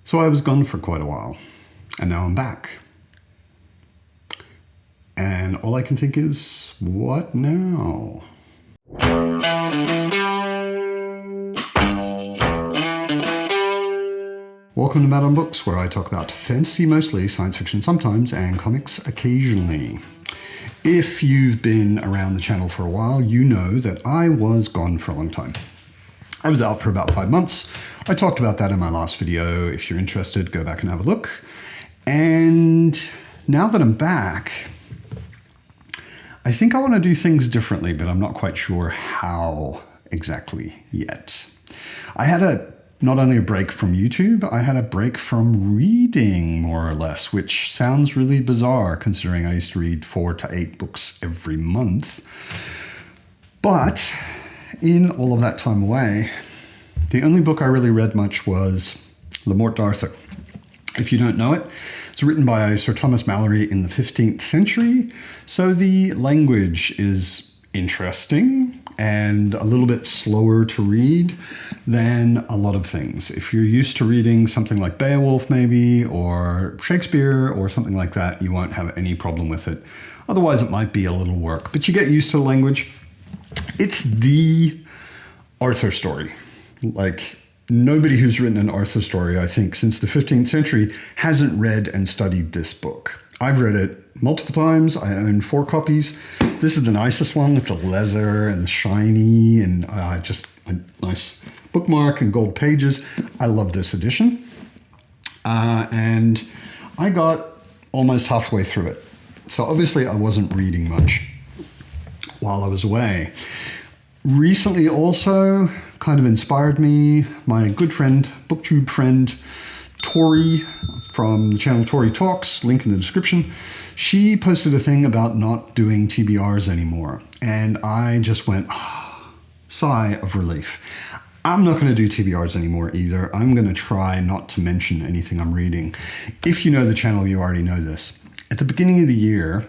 So I was gone for quite a while, and now I'm back. And all I can think is, what now? Welcome to Mad on Books, where I talk about fantasy mostly, science fiction sometimes, and comics occasionally. If you've been around the channel for a while, you know that I was gone for a long time. I was out for about 5 months. I talked about that in my last video. If you're interested, go back and have a look. And now that I'm back, I think I want to do things differently, but I'm not quite sure how exactly yet. I had not only a break from YouTube, I had a break from reading, more or less, which sounds really bizarre considering I used to read 4 to 8 books every month. But in all of that time away, the only book I really read much was Le Morte d'Arthur. If you don't know it, it's written by Sir Thomas Malory in the 15th century, so the language is interesting and a little bit slower to read than a lot of things. If you're used to reading something like Beowulf maybe, or Shakespeare or something like that, you won't have any problem with it. Otherwise it might be a little work, but you get used to the language. It's the Arthur story. Like, nobody who's written an Arthur story, I think, since the 15th century hasn't read and studied this book. I've read it multiple times. I own 4 copies. This is the nicest one with the leather and the shiny and just a nice bookmark and gold pages. I love this edition. And I got almost halfway through it. So obviously I wasn't reading much while I was away. Recently also kind of inspired me, my good friend, booktube friend, Tori from the channel Tori Talks, link in the description. She posted a thing about not doing TBRs anymore. And I just went, sigh of relief. I'm not going to do TBRs anymore either. I'm going to try not to mention anything I'm reading. If you know the channel, you already know this. At the beginning of the year,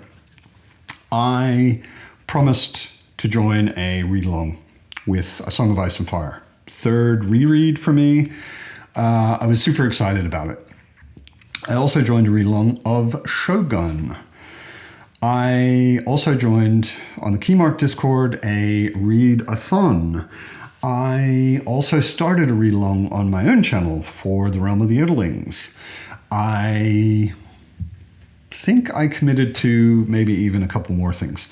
I promised to join a read-along with A Song of Ice and Fire. 3rd reread for me. I was super excited about it. I also joined a read-along of Shogun. I also joined on the Keymark Discord a read-a-thon. I also started a read-along on my own channel for The Realm of the Yodelings. I think I committed to maybe even a couple more things.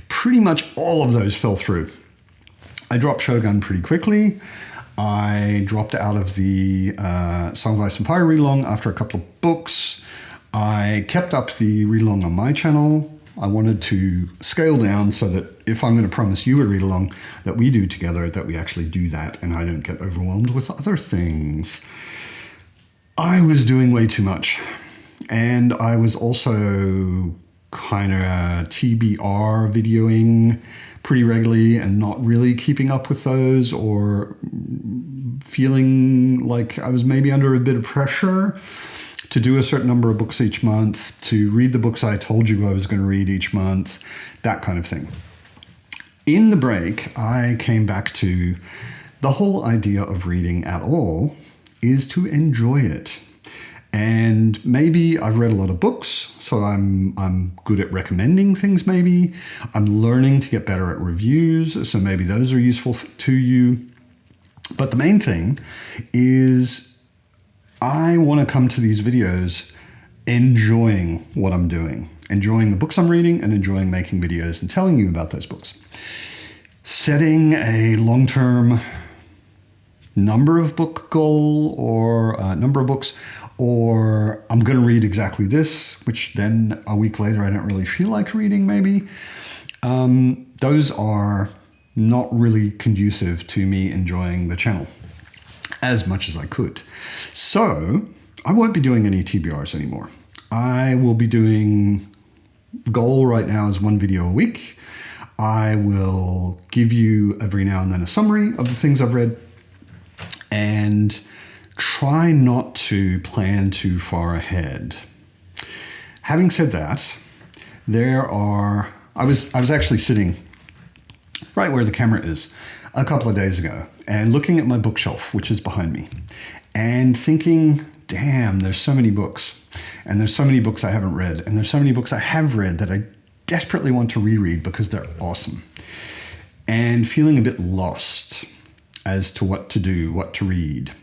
Pretty much all of those fell through. I dropped Shogun pretty quickly. I dropped out of the Song of Ice and Fire read-along after a couple of books. I kept up the read-along on my channel. I wanted to scale down so that if I'm going to promise you a read-along that we do together, that we actually do that and I don't get overwhelmed with other things. I was doing way too much. And I was also kind of TBR videoing pretty regularly and not really keeping up with those, or feeling like I was maybe under a bit of pressure to do a certain number of books each month, to read the books I told you I was going to read each month, that kind of thing. In the break, I came back to the whole idea of reading at all is to enjoy it. And maybe I've read a lot of books, so I'm good at recommending things maybe. I'm learning to get better at reviews, so maybe those are useful to you. But the main thing is I want to come to these videos enjoying what I'm doing, enjoying the books I'm reading and enjoying making videos and telling you about those books. Setting a long-term number of book goal or number of books, or I'm going to read exactly this, which then a week later I don't really feel like reading maybe. Those are not really conducive to me enjoying the channel as much as I could. So I won't be doing any TBRs anymore. I will be doing, goal right now is 1 video a week. I will give you every now and then a summary of the things I've read, and try not to plan too far ahead. Having said that, I was actually sitting right where the camera is a couple of days ago and looking at my bookshelf, which is behind me, and thinking, damn, there's so many books. And there's so many books I haven't read. And there's so many books I have read that I desperately want to reread because they're awesome. And feeling a bit lost as to what to do, what to read.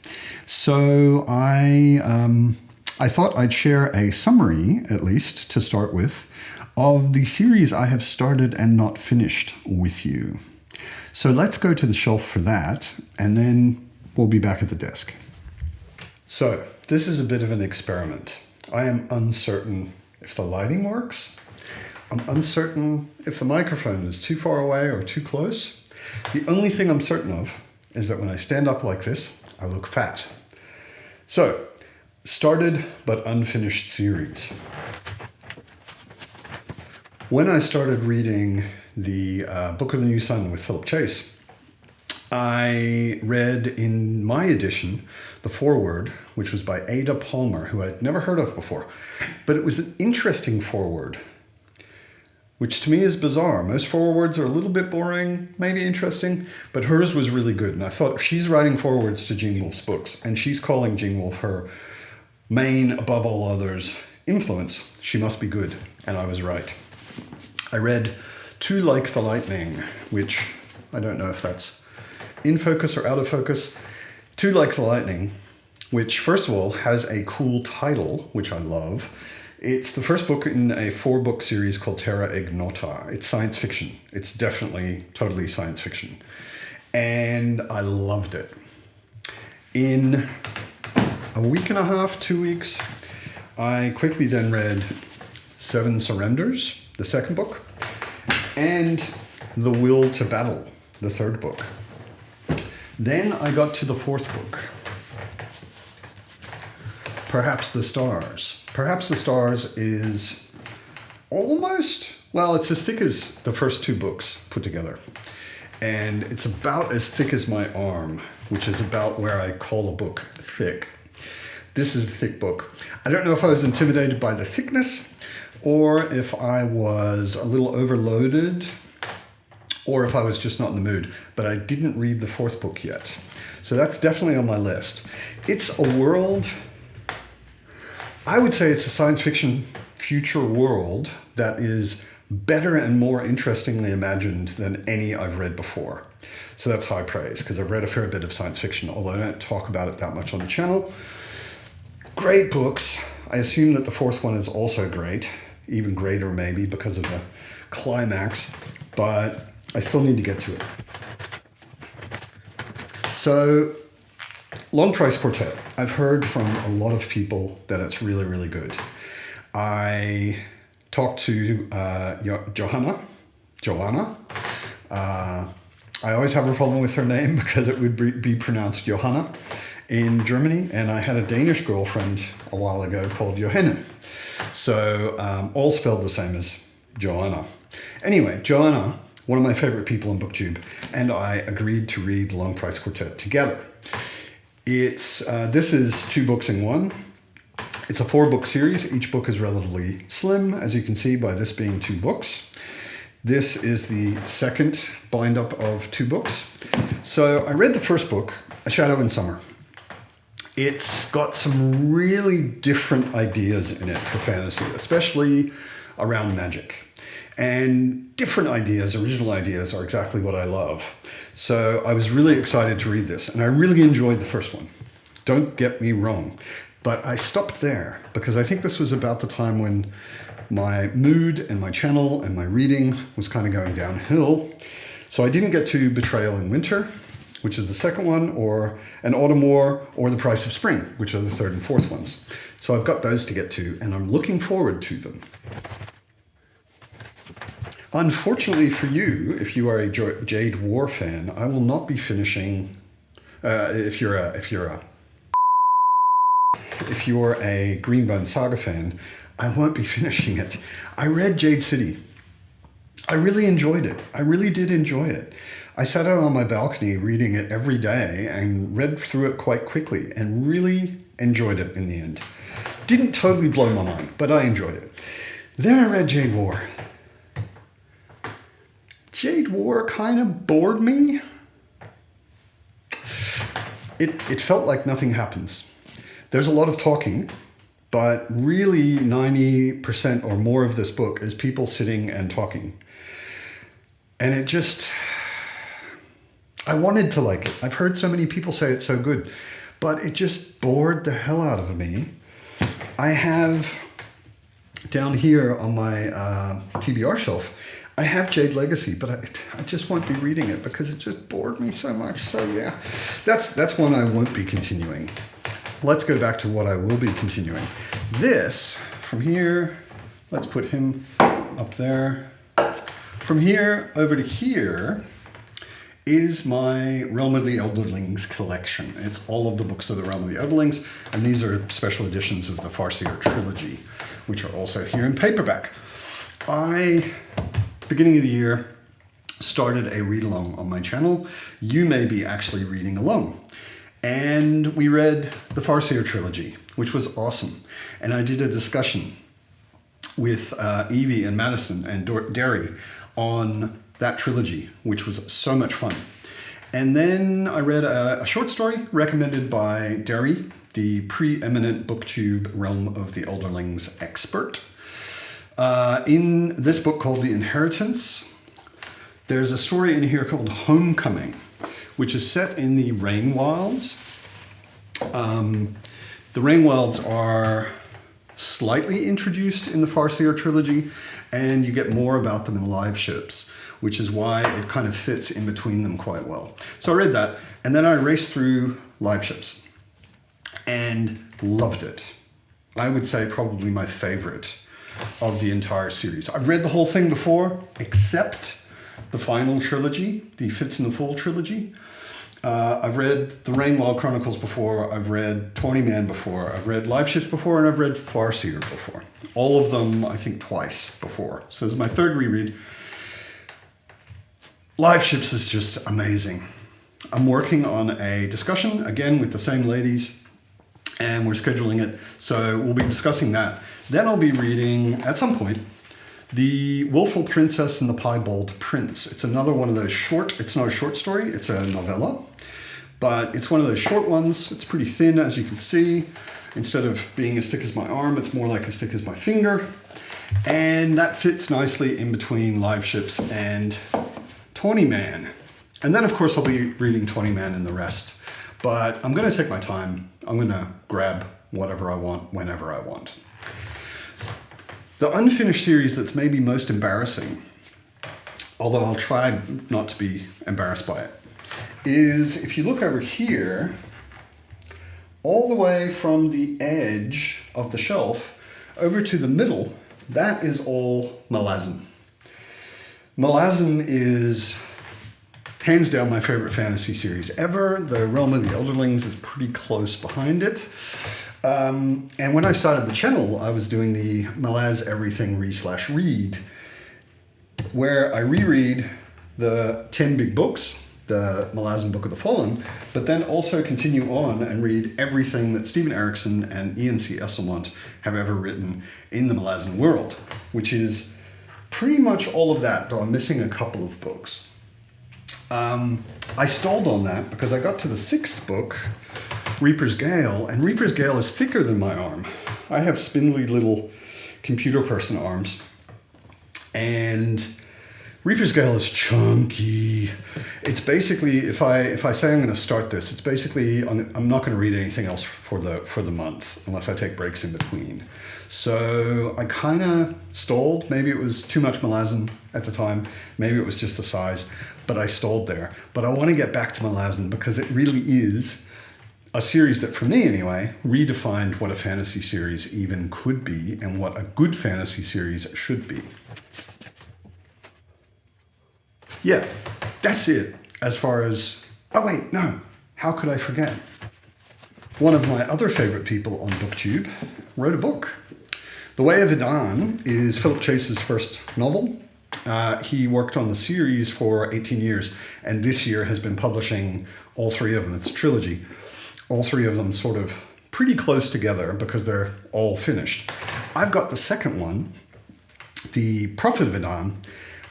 So I thought I'd share a summary, at least to start with, of the series I have started and not finished with you. So let's go to the shelf for that, and then we'll be back at the desk. So this is a bit of an experiment. I am uncertain if the lighting works. I'm uncertain if the microphone is too far away or too close. The only thing I'm certain of is that when I stand up like this, I look fat. So, started but unfinished series. When I started reading the Book of the New Sun with Philip Chase, I read in my edition the foreword, which was by Ada Palmer, who I'd never heard of before. But it was an interesting foreword, which to me is bizarre. Most forewords are a little bit boring, maybe interesting, but hers was really good. And I thought, if she's writing forewords to Gene Wolfe's books, and she's calling Gene Wolfe her main, above all others, influence, she must be good. And I was right. I read Too Like the Lightning, which I don't know if that's in focus or out of focus. Too Like the Lightning, which first of all has a cool title, which I love. It's the first book in a 4-book series called Terra Ignota. It's science fiction. It's definitely totally science fiction. And I loved it. In a week and a half, 2 weeks, I quickly then read Seven Surrenders, the second book, and The Will to Battle, the third book. Then I got to the fourth book, Perhaps the Stars. Perhaps the Stars is almost, well, it's as thick as the first 2 books put together. And it's about as thick as my arm, which is about where I call a book thick. This is a thick book. I don't know if I was intimidated by the thickness, or if I was a little overloaded, or if I was just not in the mood, but I didn't read the fourth book yet. So that's definitely on my list. It's a world, I would say it's a science fiction future world that is better and more interestingly imagined than any I've read before. So that's high praise, because I've read a fair bit of science fiction, although I don't talk about it that much on the channel. Great books. I assume that the fourth one is also great, even greater maybe because of the climax, but I still need to get to it. So, Long Price Quartet. I've heard from a lot of people that it's really, really good. I talked to Joanna. I always have a problem with her name because it would be pronounced Johanna in Germany, and I had a Danish girlfriend a while ago called Johanna. So all spelled the same as Joanna. Anyway, Joanna, one of my favorite people on booktube, and I agreed to read Long Price Quartet together. This is 2 books in one. It's a 4-book series. Each book is relatively slim, as you can see by this being 2 books. This is the second bind-up of 2 books. So I read the first book, A Shadow in Summer. It's got some really different ideas in it for fantasy, especially around magic. And different ideas, original ideas, are exactly what I love. So I was really excited to read this, and I really enjoyed the first one. Don't get me wrong. But I stopped there because I think this was about the time when my mood and my channel and my reading was kind of going downhill. So I didn't get to Betrayal in Winter, which is the second one, or An Autumn War, or The Price of Spring, which are the third and fourth ones. So I've got those to get to, and I'm looking forward to them. Unfortunately for you, if you are a Jade War fan, I will not be finishing. If you're a Greenbone Saga fan, I won't be finishing it. I read Jade City. I really enjoyed it. I really did enjoy it. I sat out on my balcony reading it every day and read through it quite quickly and really enjoyed it in the end. Didn't totally blow my mind, but I enjoyed it. Then I read Jade War. Jade War kind of bored me. It felt like nothing happens. There's a lot of talking, but really 90% or more of this book is people sitting and talking. And it just, I wanted to like it. I've heard so many people say it's so good, but it just bored the hell out of me. I have down here on my TBR shelf, I have Jade Legacy, but I just won't be reading it because it just bored me so much. So yeah, that's one I won't be continuing. Let's go back to what I will be continuing. This, from here, let's put him up there. From here over to here is my Realm of the Elderlings collection. It's all of the books of the Realm of the Elderlings, and these are special editions of the Farseer trilogy, which are also here in paperback. Beginning of the year, started a read-along on my channel. You may be actually reading along. And we read the Farseer trilogy, which was awesome. And I did a discussion with Evie and Madison and Derry on that trilogy, which was so much fun. And then I read a short story recommended by Derry, the preeminent booktube Realm of the Elderlings expert. In this book called The Inheritance, there's a story in here called Homecoming, which is set in the Rainwilds. The Rainwilds are slightly introduced in the Farseer trilogy, and you get more about them in live ships, which is why it kind of fits in between them quite well. So I read that, and then I raced through live ships and loved it. I would say probably my favorite of the entire series. I've read the whole thing before, except the final trilogy, the Fitz and the Fool trilogy. I've read the Rainwild Chronicles before, I've read Tawny Man before, I've read Live Ships before, and I've read Farseer before. All of them, I think, twice before. So this is my third reread. Live Ships is just amazing. I'm working on a discussion, again, with the same ladies, and we're scheduling it. So we'll be discussing that. Then I'll be reading, at some point, The Willful Princess and the Piebald Prince. It's another one of those short, it's not a short story, it's a novella, but it's one of those short ones. It's pretty thin, as you can see. Instead of being as thick as my arm, it's more like as thick as my finger. And that fits nicely in between Live Ships and Tawny Man. And then, of course, I'll be reading Tawny Man and the rest. But I'm going to take my time. I'm going to grab whatever I want, whenever I want. The unfinished series that's maybe most embarrassing, although I'll try not to be embarrassed by it, is if you look over here, all the way from the edge of the shelf over to the middle, that is all Malazan. Malazan is hands down my favorite fantasy series ever. The Realm of the Elderlings is pretty close behind it. And when I started the channel, I was doing the Malaz Everything Read, where I reread the 10 big books, the Malazan Book of the Fallen, but then also continue on and read everything that Stephen Erickson and Ian C. Esselmont have ever written in the Malazan world, which is pretty much all of that, though I'm missing a couple of books. I stalled on that because I got to the 6th book, Reaper's Gale, and Reaper's Gale is thicker than my arm. I have spindly little computer person arms, and Reaper's Gale is chunky. It's basically, if I say I'm going to start this, it's basically, I'm not going to read anything else for the month unless I take breaks in between. So I kind of stalled. Maybe it was too much Malazan at the time. Maybe it was just the size, but I stalled there. But I want to get back to Malazan because it really is a series that, for me anyway, redefined what a fantasy series even could be and what a good fantasy series should be. Yeah, that's it as far as, oh wait, no, how could I forget? One of my other favorite people on BookTube wrote a book. The Way of Adan is Philip Chase's first novel. He worked on the series for 18 years, and this year has been publishing all 3 of them. It's a trilogy. All 3 of them sort of pretty close together because they're all finished. I've got the second one, The Prophet of Adan,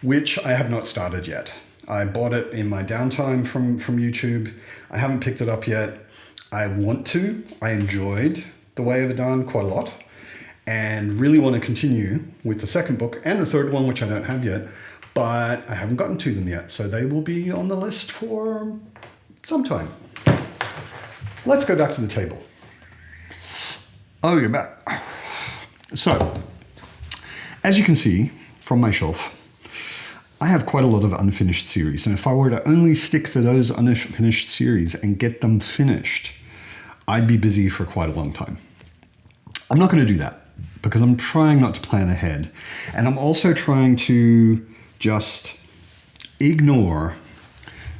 which I have not started yet. I bought it in my downtime from YouTube. I haven't picked it up yet. I want to. I enjoyed The Way of Adan quite a lot and really want to continue with the second book and the third one, which I don't have yet, but I haven't gotten to them yet. So they will be on the list for some time. Let's go back to the table. Oh, you're back. So, as you can see from my shelf, I have quite a lot of unfinished series. And if I were to only stick to those unfinished series and get them finished, I'd be busy for quite a long time. I'm not going to do that because I'm trying not to plan ahead. And I'm also trying to just ignore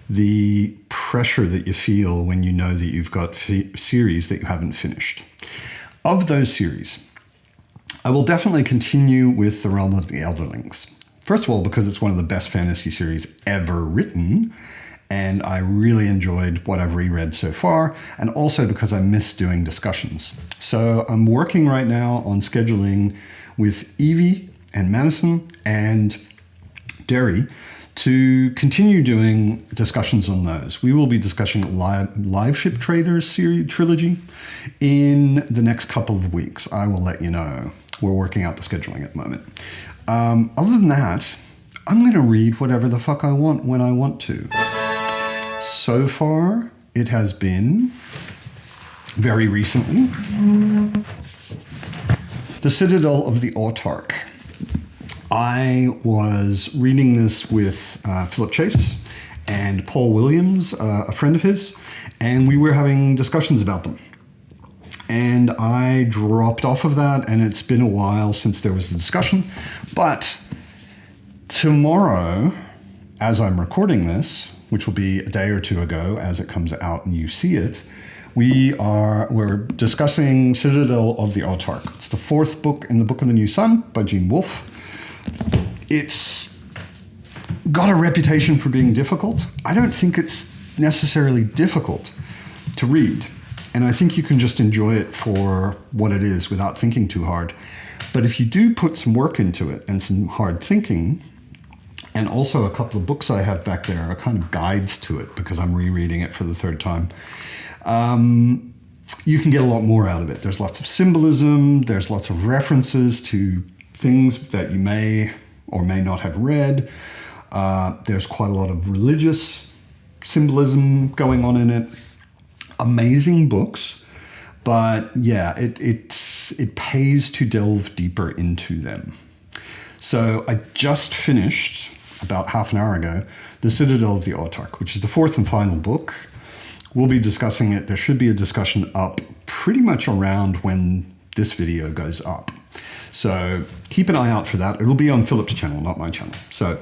the pressure that you feel when you know that you've got series that you haven't finished. Of those series, I will definitely continue with The Realm of the Elderlings. First of all, because it's one of the best fantasy series ever written, and I really enjoyed what I've reread so far, and also because I miss doing discussions. So I'm working right now on scheduling with Evie and Madison and Derry to continue doing discussions on those. We will be discussing Live Ship Traders series trilogy in the next couple of weeks. I will let you know. We're working out the scheduling at the moment. Other than that, I'm going to read whatever the fuck I want when I want to. So far, it has been, very recently, The Citadel of the Autarch. I was reading this with Philip Chase and Paul Williams, a friend of his, and we were having discussions about them. And I dropped off of that, and it's been a while since there was a discussion. But tomorrow, as I'm recording this, which will be a day or two ago as it comes out and you see it, we're discussing Citadel of the Autarch. It's the fourth book in the Book of the New Sun by Gene Wolfe. It's got a reputation for being difficult. I don't think it's necessarily difficult to read. And I think you can just enjoy it for what it is without thinking too hard. But if you do put some work into it and some hard thinking, and also a couple of books I have back there are kind of guides to it because I'm rereading it for the third time, you can get a lot more out of it. There's lots of symbolism. There's lots of references to things that you may or may not have read. There's quite a lot of religious symbolism going on in it. Amazing books, but yeah, it pays to delve deeper into them. So I just finished, about half an hour ago, The Citadel of the Autarch, which is the fourth and final book. We'll be discussing it. There should be a discussion up pretty much around when this video goes up. So keep an eye out for that. It'll be on Philip's channel, not my channel. So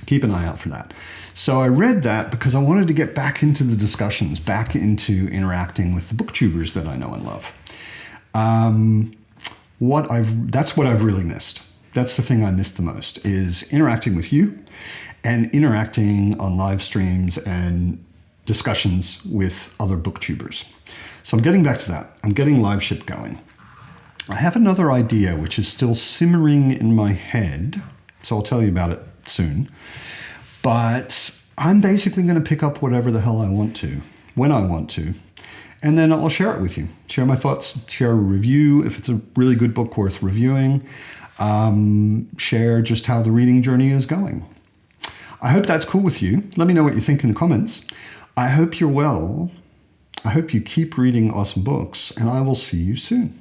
keep an eye out for that. So I read that because I wanted to get back into the discussions, back into interacting with the booktubers that I know and love. That's what I've really missed. That's the thing I missed the most, is interacting with you and interacting on live streams and discussions with other booktubers. So I'm getting back to that. I'm getting Live Ship going. I have another idea which is still simmering in my head, so I'll tell you about it soon. But I'm basically going to pick up whatever the hell I want to, when I want to, and then I'll share it with you. Share my thoughts, share a review if it's a really good book worth reviewing, share just how the reading journey is going. I hope that's cool with you. Let me know what you think in the comments. I hope you're well. I hope you keep reading awesome books, and I will see you soon.